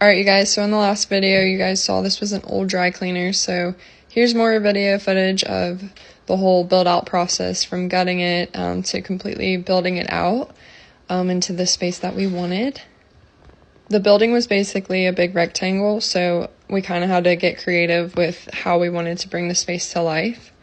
Alright, you guys, so in the last video, you guys saw this was an old dry cleaner, so here's more video footage of the whole build-out process from gutting it to completely building it out into the space that we wanted. The building was basically a big rectangle, so we kind of had to get creative with how we wanted to bring the space to life.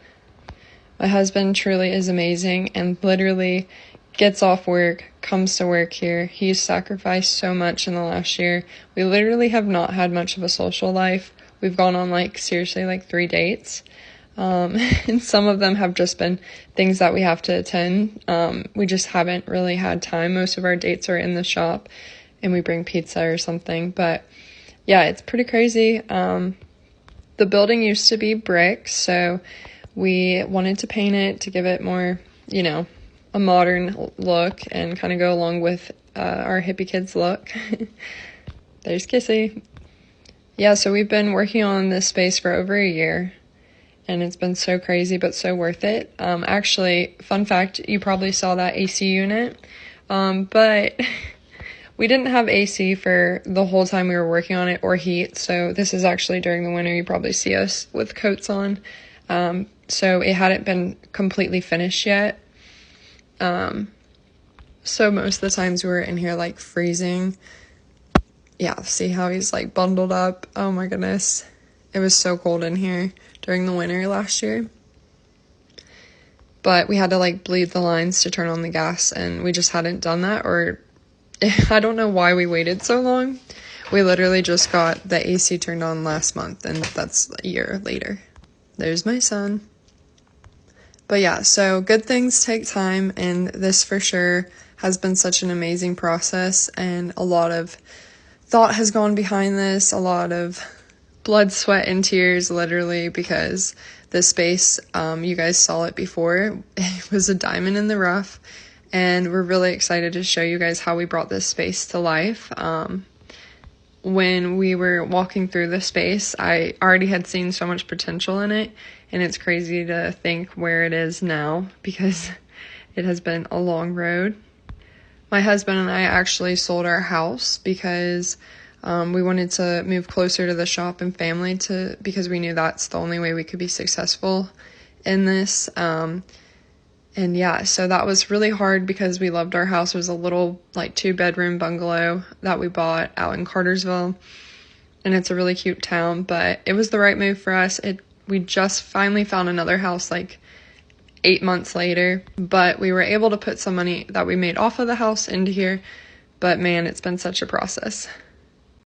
My husband truly is amazing and literally gets off work, comes to work here. He's sacrificed so much in the last year. We literally have not had much of a social life. We've gone on seriously 3 dates. And some of them have just been things that we have to attend. We just haven't really had time. Most of our dates are in the shop and we bring pizza or something. But yeah, it's pretty crazy. The building used to be brick, so we wanted to paint it to give it more, a modern look and kind of go along with our hippie kids look. There's Kissy. Yeah, so we've been working on this space for over a year and it's been so crazy but so worth it. Actually, fun fact, you probably saw that AC unit, but we didn't have AC for the whole time we were working on it or heat, so this is actually during the winter. You probably see us with coats on. So it hadn't been completely finished yet. So most of the times we were in here freezing. Yeah, see how he's bundled up. Oh my goodness. It was so cold in here during the winter last year. But we had to bleed the lines to turn on the gas, and we just hadn't done that, or I don't know why we waited so long. We literally just got the AC turned on last month, and that's a year later. There's my son. But yeah, so good things take time, and this for sure has been such an amazing process, and a lot of thought has gone behind this, a lot of blood, sweat, and tears, literally, because this space, you guys saw it before, it was a diamond in the rough, and we're really excited to show you guys how we brought this space to life. When we were walking through the space, I already had seen so much potential in it, and it's crazy to think where it is now because it has been a long road. My husband and I actually sold our house because we wanted to move closer to the shop and family because we knew that's the only way we could be successful in this. And yeah, so that was really hard because we loved our house. It was a little 2-bedroom bungalow that we bought out in Cartersville, and it's a really cute town, but it was the right move for us. We just finally found another house 8 months later, but we were able to put some money that we made off of the house into here. But man, it's been such a process.